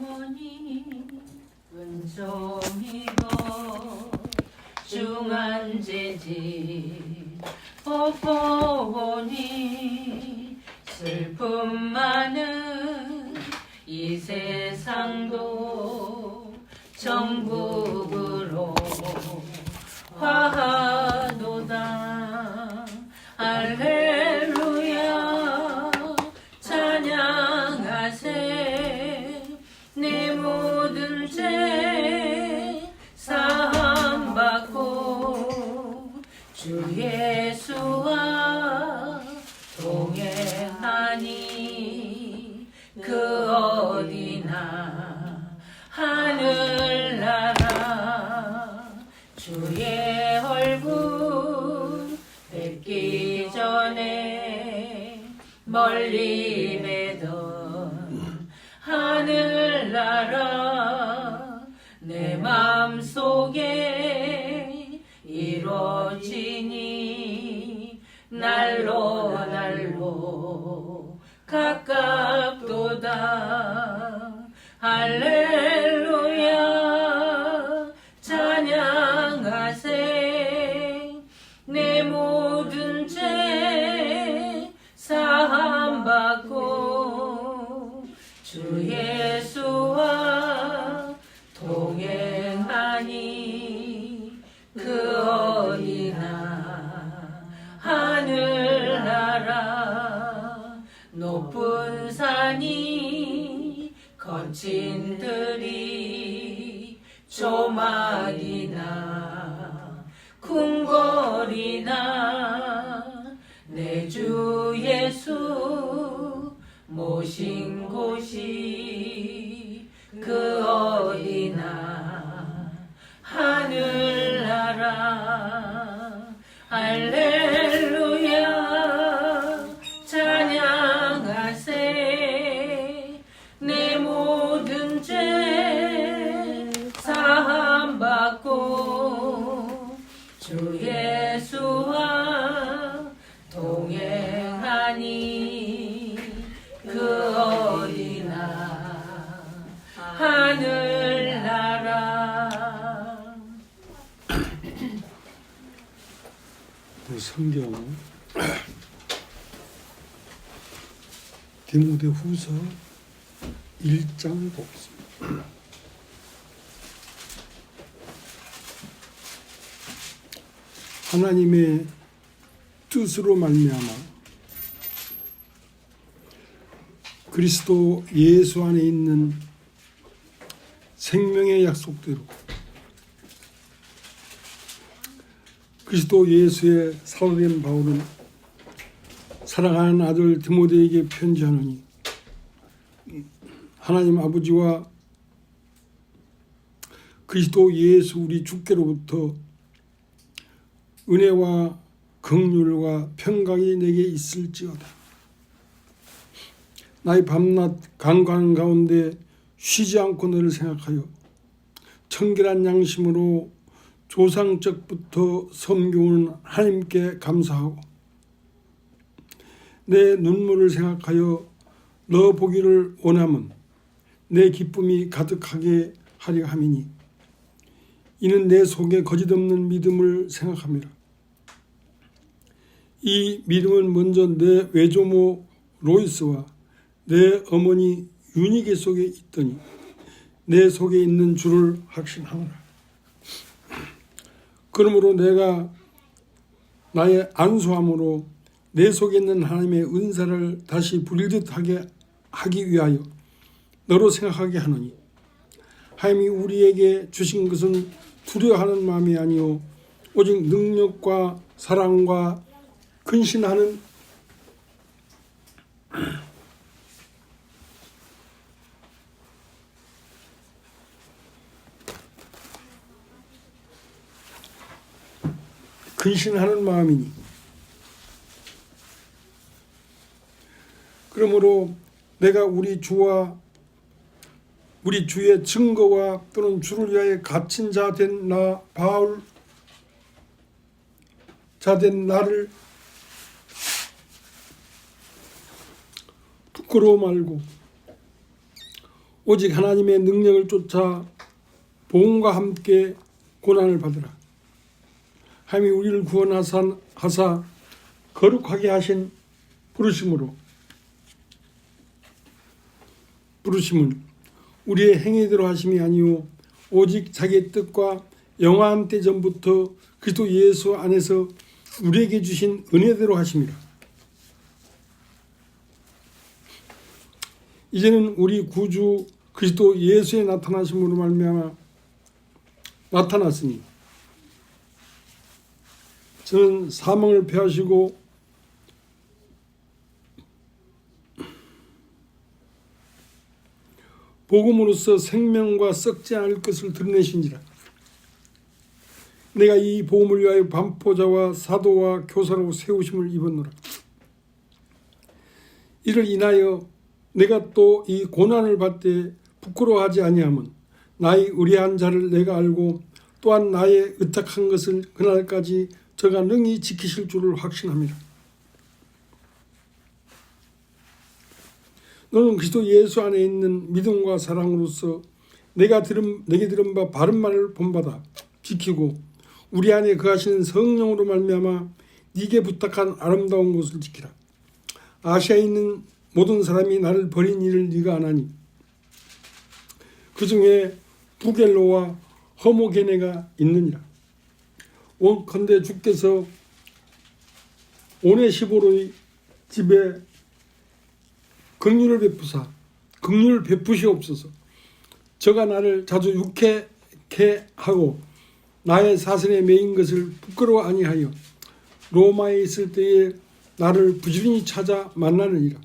영원히 은총이고 중한 재질 없보니 슬픔 많은 이 세상도 천국으로 화하도다. 할렐루야 찬양하세. 내 모든 죄 사함받고 주 예수와 동행하니 그 어디나 하늘나라. 주의 얼굴 뵙기 전에 멀리 뵈던 하늘나라 내 맘속에 이루어지니 날로 날로 가깝도다. 할렐루야 찬양하세. 내 모든 죄 사함받고 주 예수와 동행하니 그 어디나 하늘나라. 높은 산이 거친 들이 조막이나 궁궐이나 내 주 예수 모신 곳이 그 어디나 하늘나라. 할렐루야 찬양하세. 내 모든 죄 사함받고 주 예수와 동행하니 그 어디나 하늘나라. 성경 디모데후서 1장 보겠습니다. 하나님의 뜻으로 말미암아 그리스도 예수 안에 있는 생명의 약속대로 그리스도 예수의 사도된 바울은 사랑하는 아들 디모데에게 편지하노니 하나님 아버지와 그리스도 예수 우리 주께로부터 은혜와 긍휼과 평강이 내게 있을지어다. 나의 밤낮 간구하는 가운데 쉬지 않고 너를 생각하여 청결한 양심으로 조상적부터 섬겨오는 하나님께 감사하고 내 눈물을 생각하여 너 보기를 원하면 내 기쁨이 가득하게 하려 함이니 이는 내 속에 거짓없는 믿음을 생각함이라. 이 믿음은 먼저 내 외조모 로이스와 내 어머니 유니게 속에 있더니 내 속에 있는 주를 확신하노라. 그러므로 내가 나의 안수함으로 내 속에 있는 하나님의 은사를 다시 부릴듯 하기 위하여 너로 생각하게 하노니 하나님이 우리에게 주신 것은 두려워하는 마음이 아니요 오직 능력과 사랑과 근신하는 마음이니 그러므로 내가 우리 주와 우리 주의 증거와 또는 주를 위하여 갇힌 자 된 나 바울 자 된 나를 부끄러워 말고 오직 하나님의 능력을 쫓아 복음과 함께 고난을 받으라. 하나님이 우리를 구원하사 거룩하게 하신 부르심은 우리의 행위대로 하심이 아니오 오직 자기의 뜻과 영원한 때 전부터 그리스도 예수 안에서 우리에게 주신 은혜대로 하심이라. 이제는 우리 구주 그리스도 예수의 나타나심으로 말미암아 나타났으니 저는 사망을 패하시고 복음으로써 생명과 썩지 않을 것을 드러내신지라. 내가 이 복음을 위하여 반포자와 사도와 교사로 세우심을 입었노라. 이를 인하여 내가 또 이 고난을 받되 부끄러워하지 아니함은 나의 의뢰한 자를 내가 알고 또한 나의 의탁한 것을 그날까지 저가 능히 지키실 줄을 확신합니다. 너는 그리스도 예수 안에 있는 믿음과 사랑으로서 내게 들은 바 바른 말을 본받아 지키고 우리 안에 거하시는 성령으로 말미암아 네게 부탁한 아름다운 것을 지키라. 아시아에 있는 모든 사람이 나를 버린 일을 네가 아나니 그 중에 부겔로와 허모게네가 있느니라. 원컨대 주께서 오네시보로의 집에 긍휼을 베푸시옵소서. 저가 나를 자주 유쾌케 하고 나의 사선에 매인 것을 부끄러워 아니하여 로마에 있을 때에 나를 부지런히 찾아 만나느니라.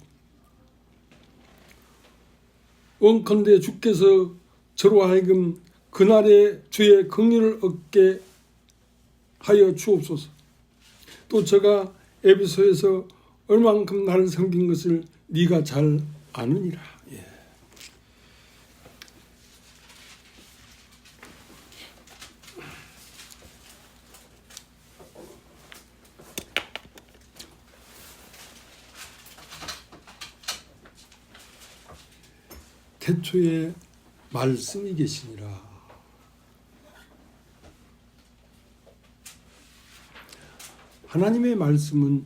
원컨대 주께서 저로 하여금 그날에 주의 긍휼을 얻게 하여 주옵소서. 또 저가 에베소에서 얼만큼 나를 섬긴 것을 네가 잘 아느니라. 예. 태초에 말씀이 계시니라. 하나님의 말씀은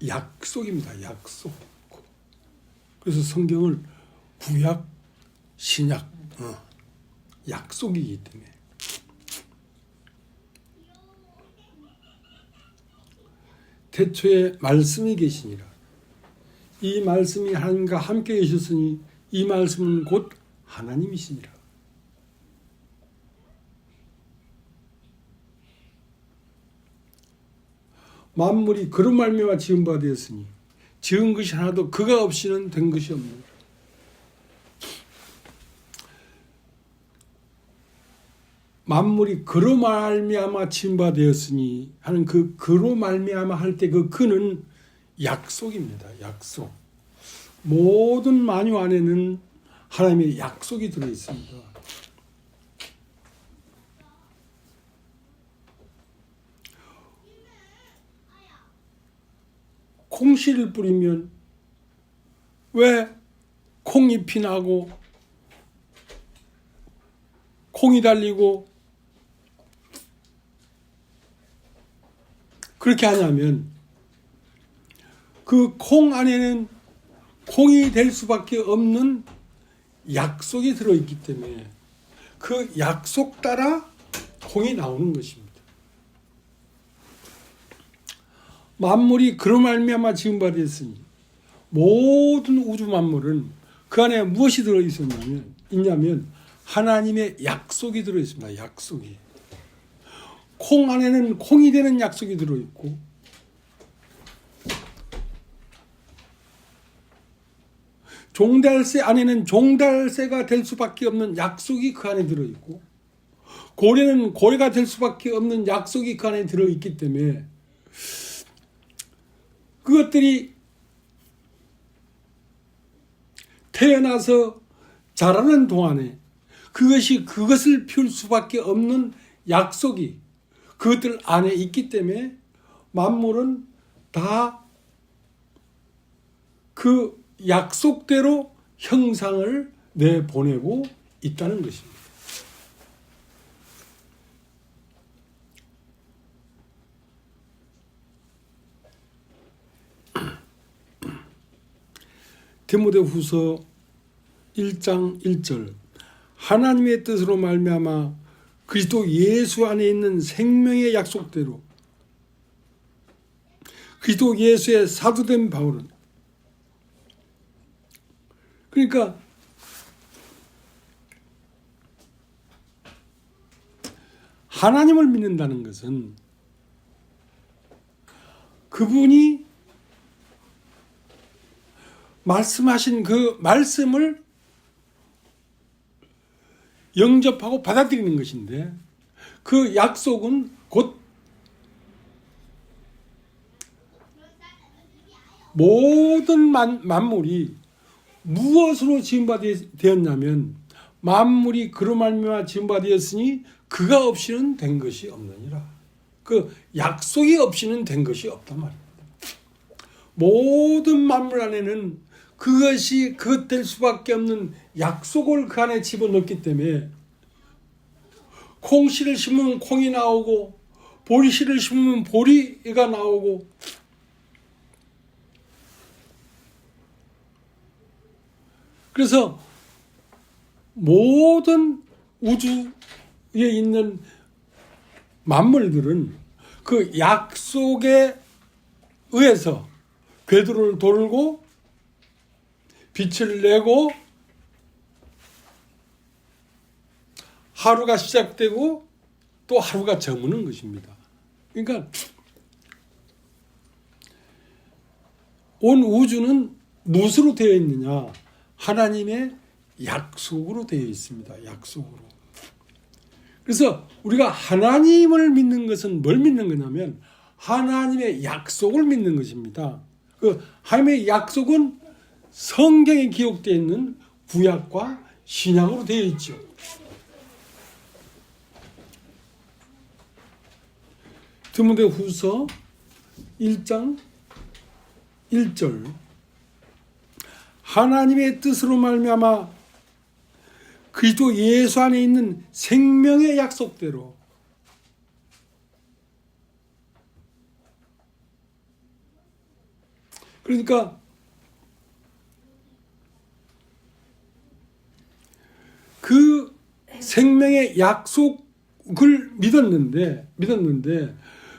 약속입니다. 약속. 그래서 성경을 구약, 신약, 약속이기 때문에 태초에 말씀이 계시니라. 이 말씀이 하나님과 함께 계셨으니 이 말씀은 곧 하나님이시니라. 만물이 그로 말미암아 지은 바 되었으니 지은 것이 하나도 그가 없이는 된 것이 없느니라. 만물이 그로 말미암아 지은 바 되었으니 하는 그 그로 말미암아 할 때 그 그는 약속입니다. 약속. 모든 만유 안에는 하나님의 약속이 들어 있습니다. 콩씨를 뿌리면 왜 콩잎이 나고 콩이 달리고 그렇게 하냐면 그 콩 안에는 콩이 될 수밖에 없는 약속이 들어있기 때문에 그 약속 따라 콩이 나오는 것입니다. 만물이 그로 말미암아 지은 바 되었으니 모든 우주 만물은 그 안에 무엇이 있냐면 하나님의 약속이 들어있습니다. 약속이. 콩 안에는 콩이 되는 약속이 들어있고 종달새 안에는 종달새가 될 수밖에 없는 약속이 그 안에 들어있고 고래는 고래가 될 수밖에 없는 약속이 그 안에 들어있기 때문에 그것들이 태어나서 자라는 동안에 그것을 피울 수밖에 없는 약속이 그것들 안에 있기 때문에 만물은 다 그 약속대로 형상을 내보내고 있다는 것입니다. 디모데후서 1장 1절 하나님의 뜻으로 말미암아 그리스도 예수 안에 있는 생명의 약속대로 그리스도 예수의 사도된 바울은 그러니까 하나님을 믿는다는 것은 그분이 말씀하신 그 말씀을 영접하고 받아들이는 것인데 그 약속은 곧 모든 만물이 무엇으로 지음바 되었냐면 만물이 그로 말미암아 지음바 되었으니 그가 없이는 된 것이 없느니라. 그 약속이 없이는 된 것이 없단 말입니다. 모든 만물 안에는 그것이 그것 될 수밖에 없는 약속을 그 안에 집어넣기 때문에 콩씨를 심으면 콩이 나오고 보리씨를 심으면 보리가 나오고 그래서 모든 우주에 있는 만물들은 그 약속에 의해서 궤도를 돌고 빛을 내고 하루가 시작되고 또 하루가 저무는 것입니다. 그러니까 온 우주는 무엇으로 되어 있느냐? 하나님의 약속으로 되어 있습니다. 약속으로. 그래서 우리가 하나님을 믿는 것은 뭘 믿는 거냐면 하나님의 약속을 믿는 것입니다. 그 하나님의 약속은 성경에 기록되어 있는 구약과 신약으로 되어 있죠. 디모데후서 1장 1절 하나님의 뜻으로 말미암아 그리스도 예수 안에 있는 생명의 약속대로 그러니까 그 생명의 약속을 믿었는데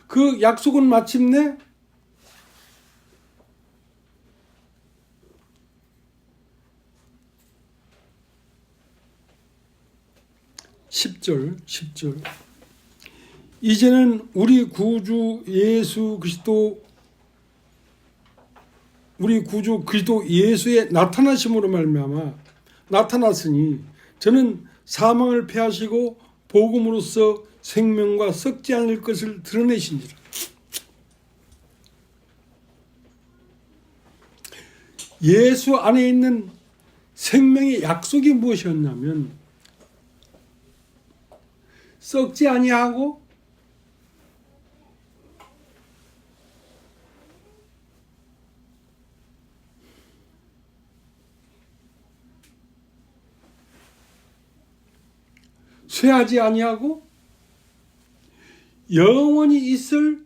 그 약속은 마침내 10절 이제는 우리 구주 그리스도 예수의 나타나심으로 말미암아 나타났으니 저는 사망을 패하시고 복음으로써 생명과 썩지 않을 것을 드러내신지라. 예수 안에 있는 생명의 약속이 무엇이었냐면 썩지 아니하고 쇠하지 아니하고 영원히 있을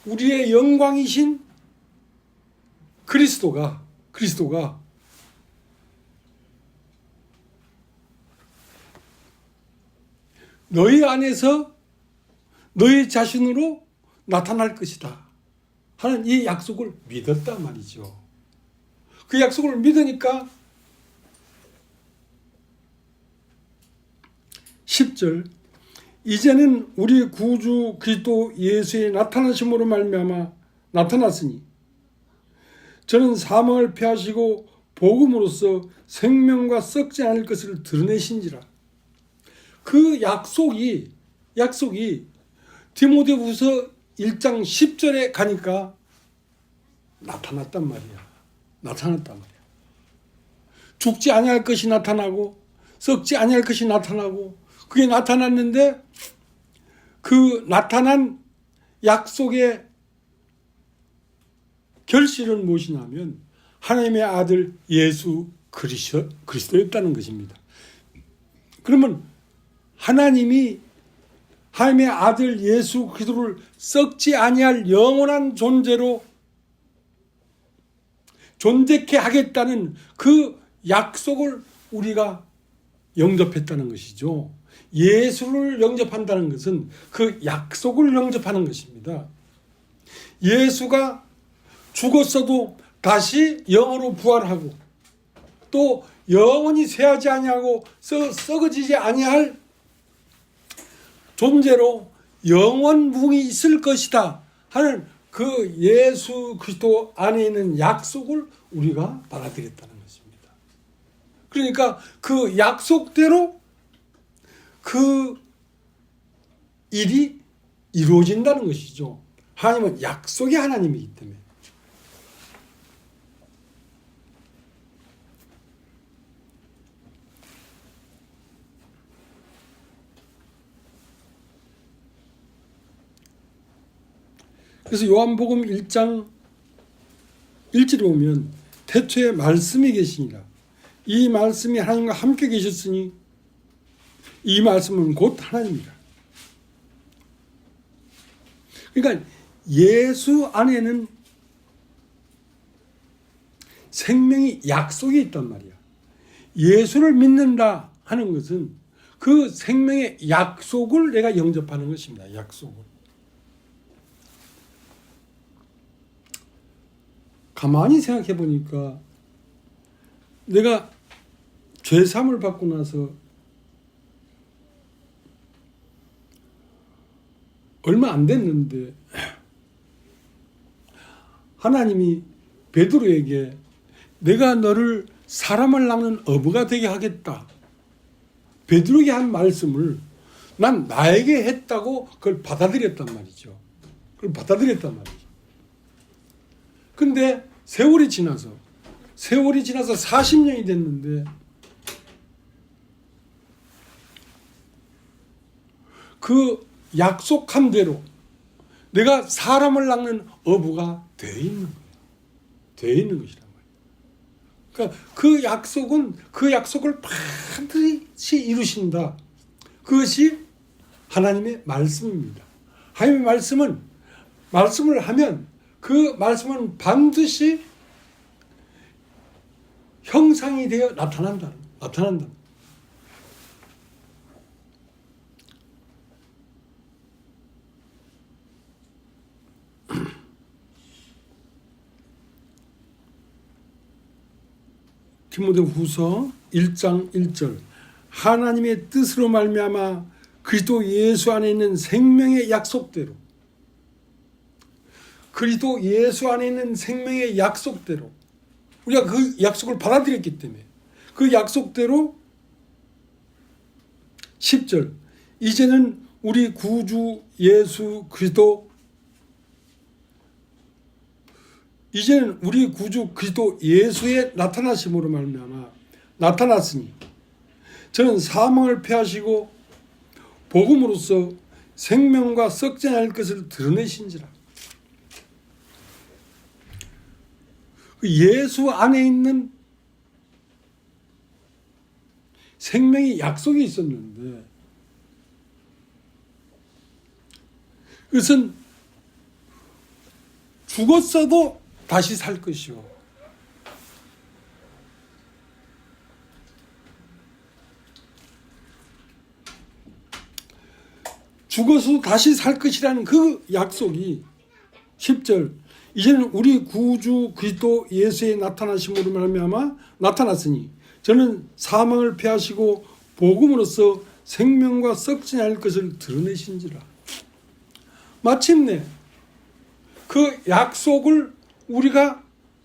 우리의 영광이신 그리스도가 너희 안에서 너희 자신으로 나타날 것이다 하는 이 약속을 믿었단 말이죠. 그 약속을 믿으니까 10절 이제는 우리 구주 그리스도 예수의 나타나심으로 말미암아 나타났으니 저는 사망을 패하시고 복음으로써 생명과 썩지 않을 것을 드러내신지라. 그 약속이 디모데후서 1장 10절에 가니까 나타났단 말이야. 죽지 아니할 것이 나타나고 썩지 아니할 것이 나타나고, 그게 나타났는데 그 나타난 약속의 결실은 무엇이냐면 하나님의 아들 예수 그리스도였다는 것입니다. 그러면 하나님의 아들 예수 그리스도를 썩지 아니할 영원한 존재로 존재케 하겠다는 그 약속을 우리가 영접했다는 것이죠. 예수를 영접한다는 것은 그 약속을 영접하는 것입니다. 예수가 죽었어도 다시 영으로 부활하고 또 영원히 쇠하지 아니하고 썩어지지 아니할 존재로 영원무궁이 있을 것이다 하는 그 예수 그리스도 안에 있는 약속을 우리가 받아들였다는 것입니다. 그러니까 그 약속대로 그 일이 이루어진다는 것이죠. 하나님은 약속의 하나님이기 때문에. 그래서 요한복음 1장 1절에 보면 태초에 말씀이 계시니라. 이 말씀이 하나님과 함께 계셨으니 이 말씀은 곧 하나님이라. 그러니까 예수 안에는 생명이 약속이 있단 말이야. 예수를 믿는다 하는 것은 그 생명의 약속을 내가 영접하는 것입니다. 약속을. 가만히 생각해 보니까 내가 죄사함을 받고 나서 얼마 안 됐는데 하나님이 베드로에게 내가 너를 사람을 낚는 어부가 되게 하겠다. 베드로에게 한 말씀을 난 나에게 했다고 그걸 받아들였단 말이죠. 그걸 받아들였단 말이죠. 근데 세월이 지나서 40년이 됐는데 그 약속한 대로 내가 사람을 낚는 어부가 되어 있는 거예요. 되어 있는 것이란 말이에요. 그러니까 그 약속을 반드시 이루신다. 그것이 하나님의 말씀입니다. 하나님의 말씀을 하면 그 말씀은 반드시 형상이 되어 나타난다. 디모데후서 1장 1절 하나님의 뜻으로 말미암아 그리스도 예수 안에 있는 생명의 약속대로 그리스도 예수 안에 있는 생명의 약속대로 우리가 그 약속을 받아들였기 때문에 그 약속대로 10절 이제는 우리 구주 예수 그리스도 예수의 나타나심으로 말미암아 나타났으니 저는 사망을 패하시고 복음으로써 생명과 썩지 않을 것을 드러내신지라. 예수 안에 있는 생명의 약속이 있었는데 그것은 죽었어도 다시 살 것이요 죽어서 다시 살 것이라는 그 약속이 10절 이제는 우리 구주 그리스도 예수의 나타나심으로 말미암아 나타났으니 저는 사망을 패하시고 복음으로써 생명과 썩지 않을 것을 드러내신지라. 마침내 그 약속을 우리가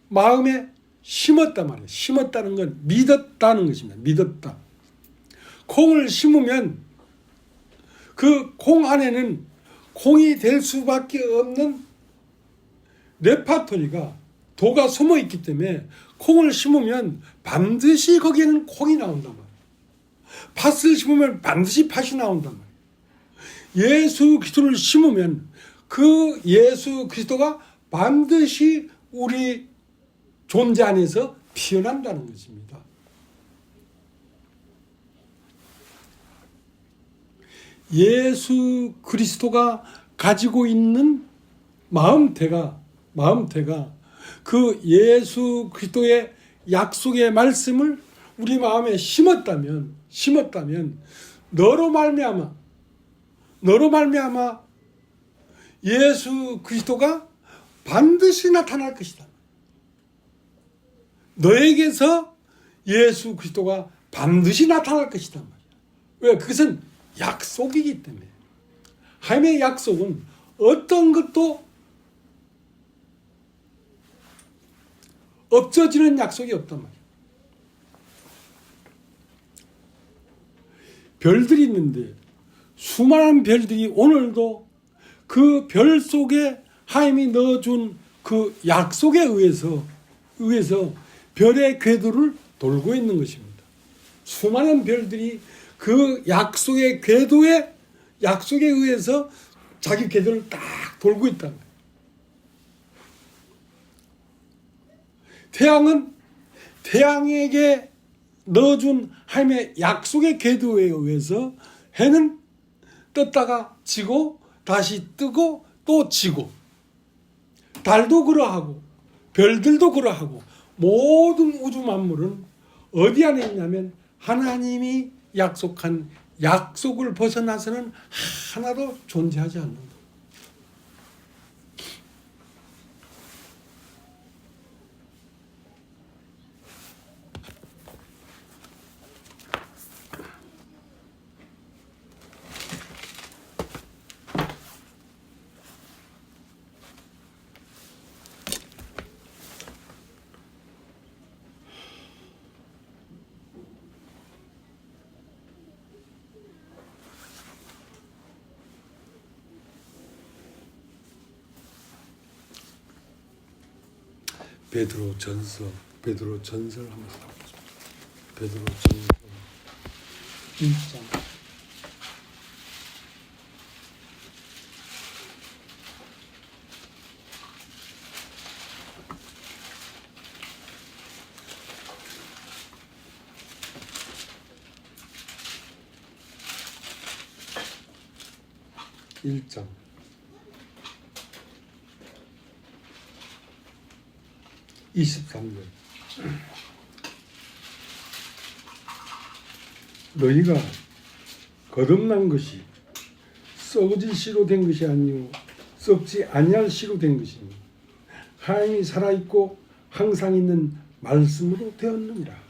마음에 심었단 말이에요. 심었다는 건 믿었다는 것입니다. 믿었다. 콩을 심으면 그 콩 안에는 콩이 될 수밖에 없는 레파토리가 도가 숨어 있기 때문에 콩을 심으면 반드시 거기에는 콩이 나온단 말이에요. 팥을 심으면 반드시 팥이 나온단 말이에요. 예수 그리스도를 심으면 그 예수 그리스도가 반드시 우리 존재 안에서 피어난다는 것입니다. 예수 그리스도가 가지고 있는 마음태가 그 예수 그리스도의 약속의 말씀을 우리 마음에 심었다면 너로 말미암아 예수 그리스도가 반드시 나타날 것이다. 너에게서 예수 그리스도가 반드시 나타날 것이다 말이야. 왜? 그것은 약속이기 때문에. 하나님의 약속은 어떤 것도 없어지는 약속이 없단 말이야. 별들이 있는데 수많은 별들이 오늘도 그 별 속에 하나님이 넣어준 그 약속에 의해서 별의 궤도를 돌고 있는 것입니다. 수많은 별들이 그 약속의 궤도에 약속에 의해서 자기 궤도를 딱 돌고 있다는 거예요. 태양은 태양에게 넣어준 하나님의 약속의 궤도에 의해서 해는 떴다가 지고 다시 뜨고 또 지고, 달도 그러하고 별들도 그러하고 모든 우주 만물은 어디 안에 있냐면 하나님이 약속한 약속을 벗어나서는 하나도 존재하지 않는다. 베드로 전설 한번 살펴보겠습니다. 베드로 전설 1장 1장 23절. 너희가 거듭난 것이 썩어질 씨로 된 것이 아니요 썩지 아니할 씨로 된 것이니 하나님이 살아있고 항상 있는 말씀으로 되었느니라.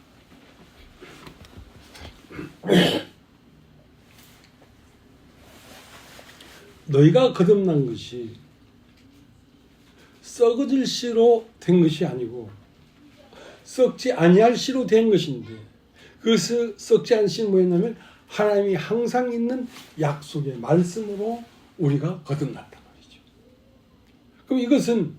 너희가 거듭난 것이 썩어질 씨로 된 것이 아니고 썩지 아니할 씨로 된 것인데, 그 썩지 않은 씨는 뭐였냐면 하나님이 항상 있는 약속의 말씀으로 우리가 거듭났단 말이죠. 그럼 이것은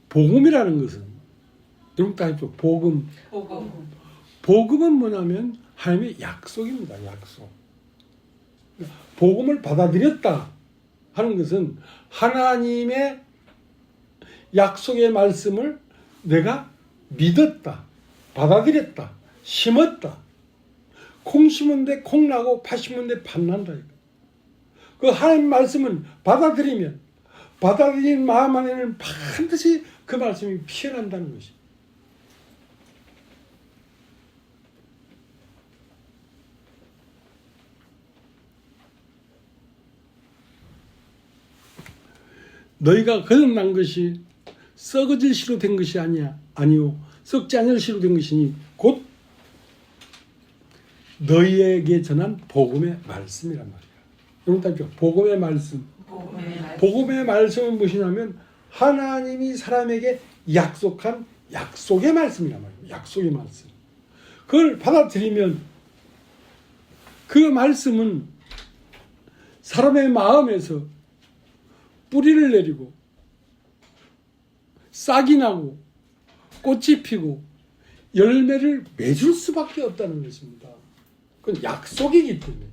복음이라는 것은, 여러분 다 알죠? 복음은 뭐냐면 하나님의 약속입니다. 약속. 복음을 받아들였다 하는 것은 하나님의 약속의 말씀을 내가 믿었다, 받아들였다, 심었다. 콩 심은데 콩 나고 팥 심은데 팥 난다. 그 하나님 말씀은 받아들이면 받아들인 마음 안에는 반드시 그 말씀이 피어난다는 것입니다. 너희가 거듭난 것이 썩어질 씨로 된 것이 아니요 썩지 않을 씨로 된 것이니 곧 너희에게 전한 복음의 말씀이란 말이야. 여러분 알죠? 복음의 말씀. 복음의 말씀은 무엇이냐면 하나님이 사람에게 약속한 약속의 말씀이란 말이에요. 약속의 말씀. 그걸 받아들이면 그 말씀은 사람의 마음에서 뿌리를 내리고 싹이 나고 꽃이 피고 열매를 맺을 수밖에 없다는 것입니다. 그건 약속이기 때문에.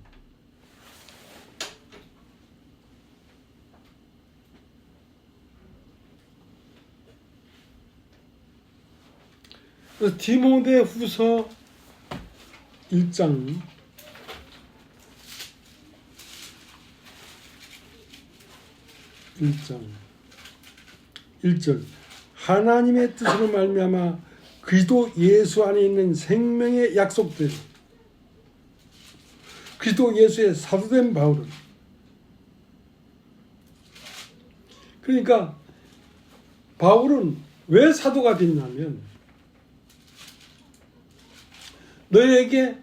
그래서 디모데후서 1장 1절 하나님의 뜻으로 말미암아 그리스도 예수 안에 있는 생명의 약속대로 그리스도 예수의 사도된 바울은, 그러니까 바울은 왜 사도가 됐냐면 너희에게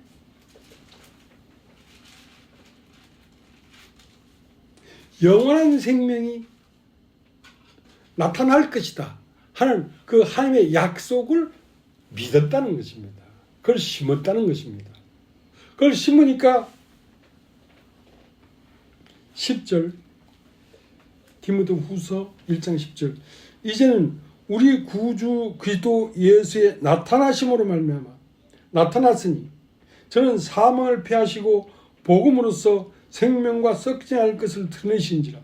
영원한 생명이 나타날 것이다 하는 그 하나님의 약속을 믿었다는 것입니다. 그걸 심었다는 것입니다. 그걸 심으니까 10절 디모데후서 1장 10절 이제는 우리 구주 그리스도 예수의 나타나심으로 말미암아 나타났으니 저는 사망을 패하시고 복음으로써 생명과 썩지 않을 것을 드러내신지라.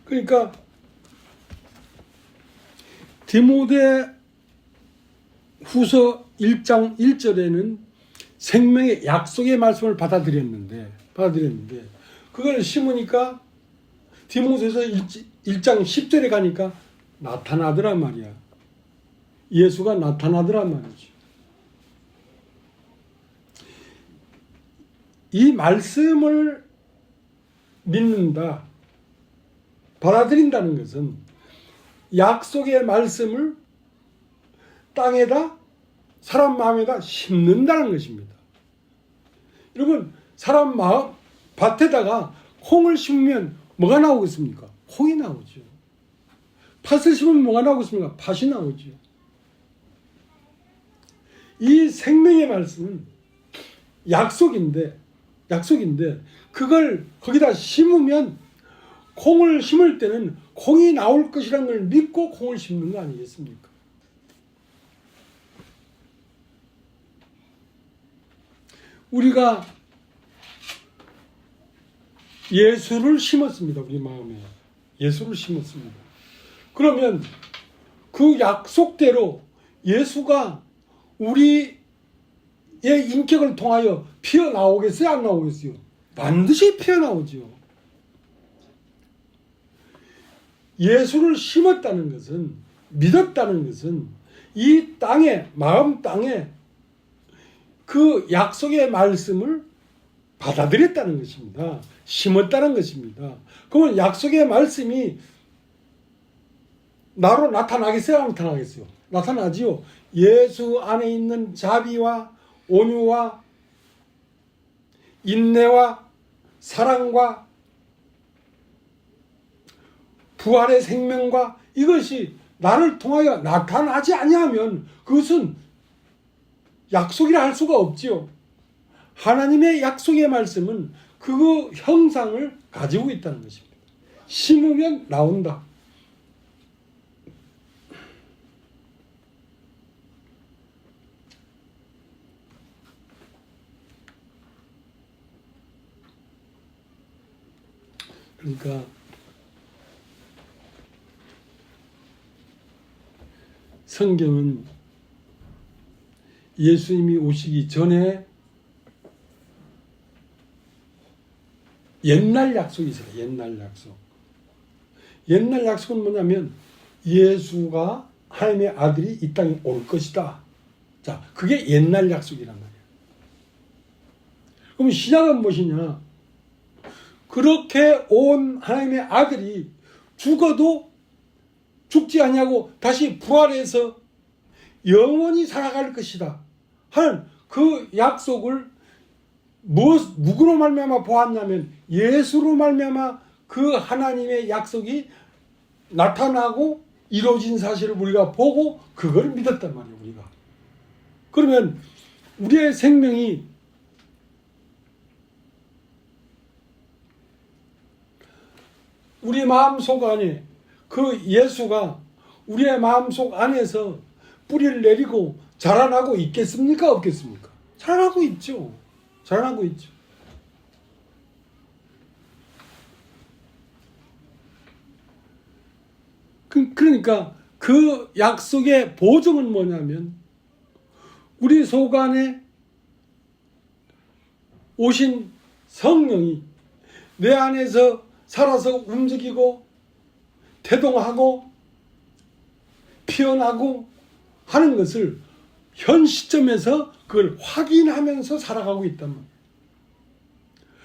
그러니까 디모데후서 1장 1절에는 생명의 약속의 말씀을 받아들였는데 그걸 심으니까 디모데후서 1장 10절에 가니까 나타나더란 말이야. 예수가 나타나더란 말이지. 이 말씀을 믿는다, 받아들인다는 것은 약속의 말씀을 땅에다, 사람 마음에다 심는다는 것입니다. 여러분, 사람 마음, 밭에다가 콩을 심으면 뭐가 나오겠습니까? 콩이 나오죠. 팥을 심으면 뭐가 나오겠습니까? 팥이 나오죠. 이 생명의 말씀은 약속인데 그걸 거기다 심으면, 콩을 심을 때는 콩이 나올 것이라는 걸 믿고 콩을 심는 거 아니겠습니까? 우리가 예수를 심었습니다. 우리 마음에 예수를 심었습니다. 그러면 그 약속대로 예수가 우리의 인격을 통하여 피어나오겠어요? 안 나오겠어요? 반드시 피어나오죠. 예수를 심었다는 것은, 믿었다는 것은 이 땅에, 마음 땅에 그 약속의 말씀을 받아들였다는 것입니다. 심었다는 것입니다. 그러면 약속의 말씀이 나로 나타나겠어요? 안 나타나겠어요? 나타나지요. 예수 안에 있는 자비와 온유와 인내와 사랑과 부활의 생명과 이것이 나를 통하여 나타나지 아니하면 그것은 약속이라 할 수가 없지요. 하나님의 약속의 말씀은 그 형상을 가지고 있다는 것입니다. 심으면 나온다. 그러니까 성경은 예수님이 오시기 전에 옛날 약속이 있어요. 옛날 약속. 옛날 약속은 뭐냐면 예수가 하나님의 아들이 이 땅에 올 것이다. 자, 그게 옛날 약속이란 말이에요. 그럼 신약은 무엇이냐? 그렇게 온 하나님의 아들이 죽어도 죽지 아니하고 다시 부활해서 영원히 살아갈 것이다 하는 그 약속을 누구로 말미암아 보았냐면 예수로 말미암아 그 하나님의 약속이 나타나고 이루어진 사실을 우리가 보고 그걸 믿었단 말이에요. 우리가. 그러면 우리의 생명이 우리 마음속 안에 그 예수가 우리의 마음속 안에서 뿌리를 내리고 자라나고 있겠습니까? 없겠습니까? 자라나고 있죠. 자라나고 있죠. 그러니까 그 약속의 보증은 뭐냐면 우리 속 안에 오신 성령이 내 안에서 살아서 움직이고 태동하고 피어나고 하는 것을 현 시점에서 그걸 확인하면서 살아가고 있단 말이에요.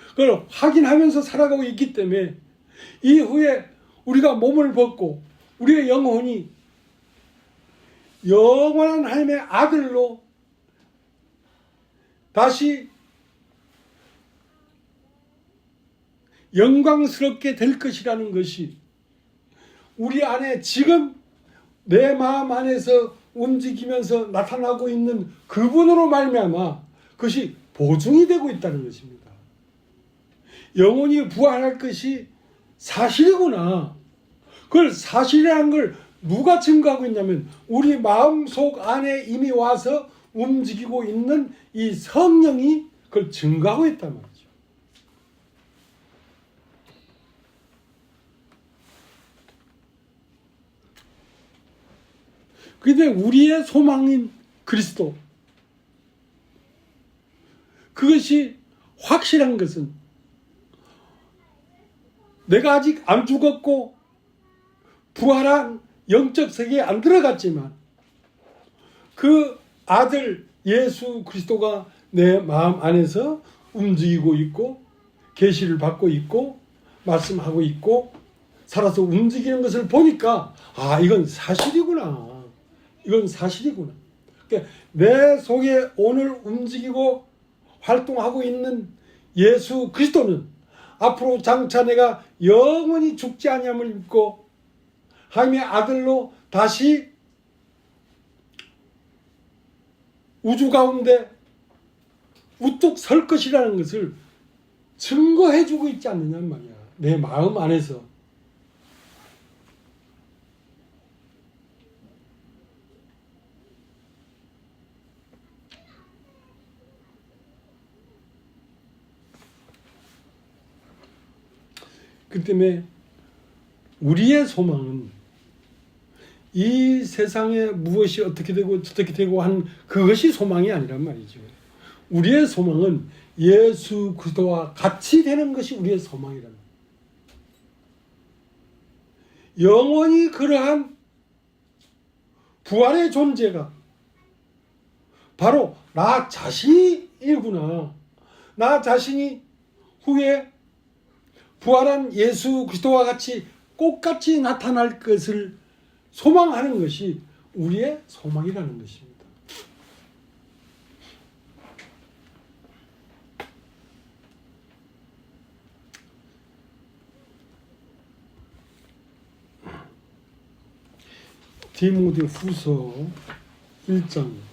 그걸 확인하면서 살아가고 있기 때문에 이후에 우리가 몸을 벗고 우리의 영혼이 영원한 하나님의 아들로 다시 영광스럽게 될 것이라는 것이 우리 안에 지금 내 마음 안에서 움직이면서 나타나고 있는 그분으로 말미암아 그것이 보증이 되고 있다는 것입니다. 영혼이 부활할 것이 사실이구나. 그걸 사실이라는 걸 누가 증거하고 있냐면 우리 마음속 안에 이미 와서 움직이고 있는 이 성령이 그걸 증거하고 있단 말이죠. 그런데 우리의 소망인 그리스도, 그것이 확실한 것은 내가 아직 안 죽었고 부활한 영적 세계에 안 들어갔지만 그 아들 예수 그리스도가 내 마음 안에서 움직이고 있고 계시를 받고 있고 말씀하고 있고 살아서 움직이는 것을 보니까 아, 이건 사실이구나. 이건 사실이구나. 그러니까 내 속에 오늘 움직이고 활동하고 있는 예수 그리스도는 앞으로 장차 내가 영원히 죽지 아니함을 믿고 하나님의 아들로 다시 우주 가운데 우뚝 설 것이라는 것을 증거해주고 있지 않느냐 말이야. 내 마음 안에서. 그 때문에 우리의 소망은 이 세상에 무엇이 어떻게 되고 저떻게 되고 한 그것이 소망이 아니란 말이죠. 우리의 소망은 예수 그리스도와 같이 되는 것이 우리의 소망이란 말이에요. 영원히 그러한 부활의 존재가 바로 나 자신이구나. 나 자신이 후에 부활한 예수 그리스도와 같이 꽃같이 나타날 것을 소망하는 것이 우리의 소망이라는 것입니다. 디모데 후서 1장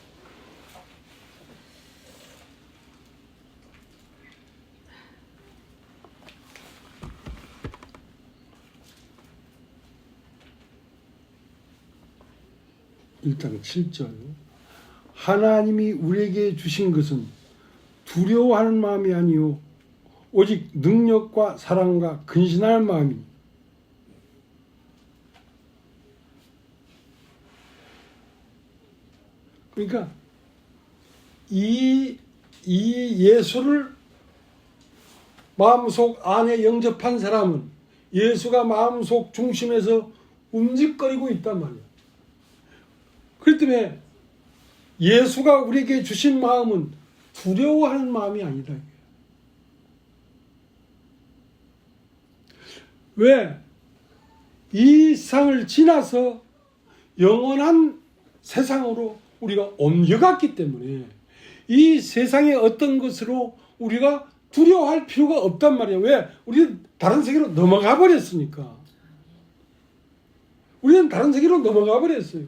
1장 7절 하나님이 우리에게 주신 것은 두려워하는 마음이 아니요 오직 능력과 사랑과 근신하는 마음이니 그러니까 이 예수를 마음속 안에 영접한 사람은 예수가 마음속 중심에서 움직거리고 있단 말이에요. 그렇기 때문에 예수가 우리에게 주신 마음은 두려워하는 마음이 아니다. 왜? 이 세상을 지나서 영원한 세상으로 우리가 옮겨갔기 때문에 이 세상의 어떤 것으로 우리가 두려워할 필요가 없단 말이에요. 왜? 우리는 다른 세계로 넘어가 버렸으니까. 우리는 다른 세계로 넘어가 버렸어요.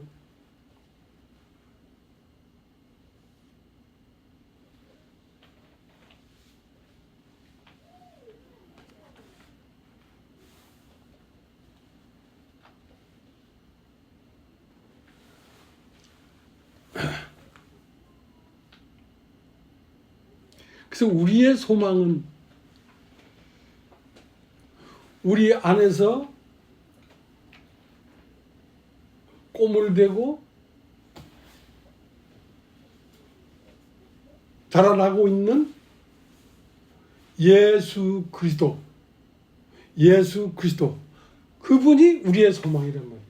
그래서 우리의 소망은 우리 안에서 꿈을 대고 자라나고 있는 예수 그리스도, 그분이 우리의 소망이란 말이에요.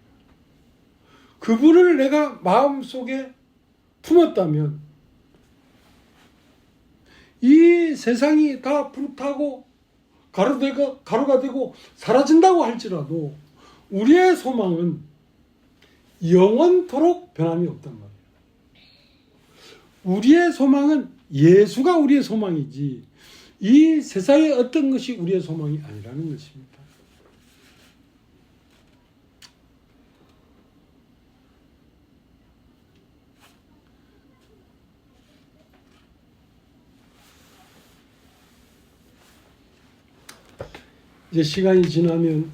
그분을 내가 마음속에 품었다면 이 세상이 다 불타고 가루가 되고 사라진다고 할지라도 우리의 소망은 영원토록 변함이 없단 말이에요. 우리의 소망은 예수가 우리의 소망이지 이 세상의 어떤 것이 우리의 소망이 아니라는 것입니다. 이제 시간이 지나면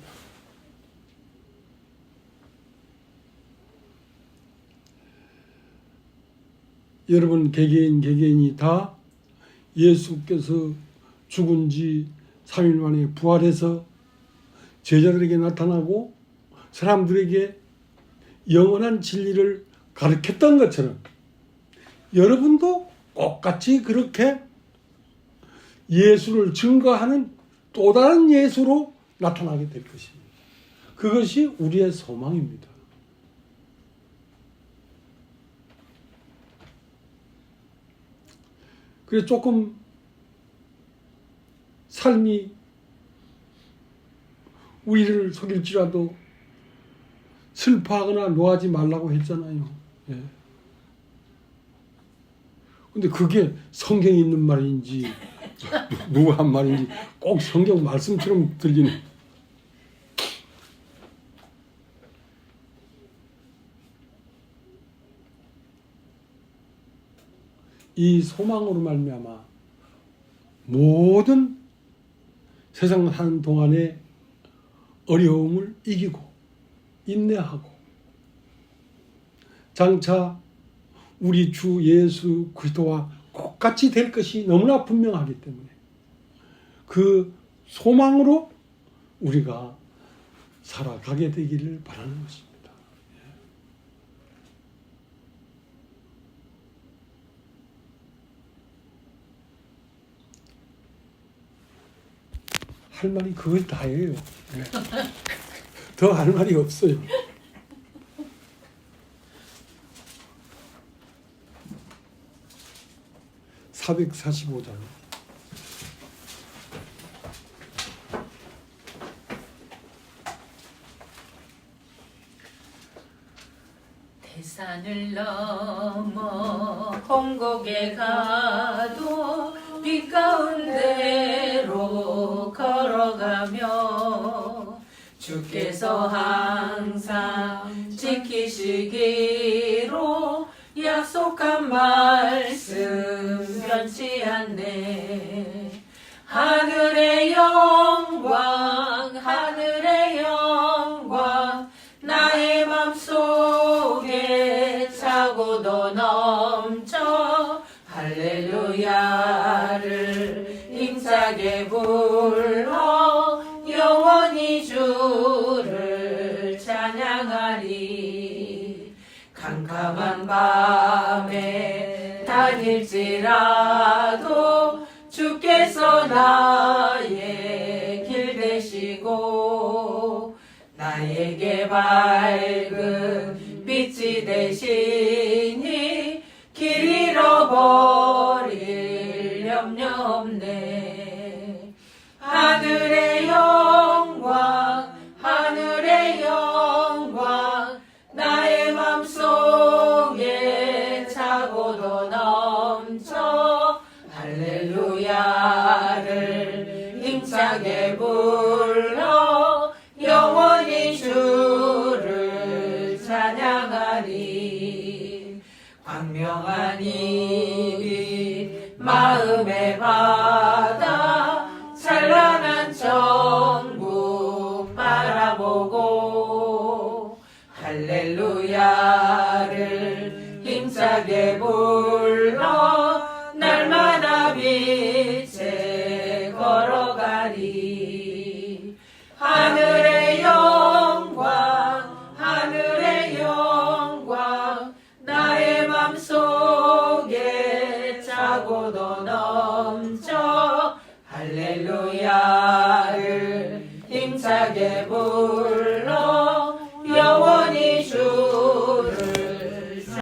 여러분 개개인이 다 예수께서 죽은 지 3일 만에 부활해서 제자들에게 나타나고 사람들에게 영원한 진리를 가르쳤던 것처럼 여러분도 똑같이 그렇게 예수를 증거하는 또 다른 예수로 나타나게 될 것입니다. 그것이 우리의 소망입니다. 그래서 조금 삶이 우리를 속일지라도 슬퍼하거나 노하지 말라고 했잖아요. 예. 근데 그게 성경에 있는 말인지 누가 한 말인지 꼭 성경 말씀처럼 들리네. 이 소망으로 말미암아 모든 세상 사는 동안에 어려움을 이기고 인내하고 장차 우리 주 예수 그리스도와 똑같이 될 것이 너무나 분명하기 때문에 그 소망으로 우리가 살아가게 되기를 바라는 것입니다. 할 말이 그걸 다예요. 더 할 말이 없어요. (445장) 대산을 넘어 홍곡에 가도 빛 가운데로 걸어가며 주께서 항상 지키시기로 약속한 말씀 변치 않네. 하늘의 영광 나의 맘속에 차고도 넘쳐 할렐루야를 힘차게 불러 영원히 주를 찬양하리. 캄캄한 밤에 다닐지라도 주께서 나의 길 되시고 나에게 밝은 빛이 되시니 길 잃어버릴 염려 없네. 하늘의 영광 나의 맘속에 차고도 넘쳐 할렐루야를 힘차게 불러 영원히 주를 찬양하리. 할렐루야를 힘차게 불러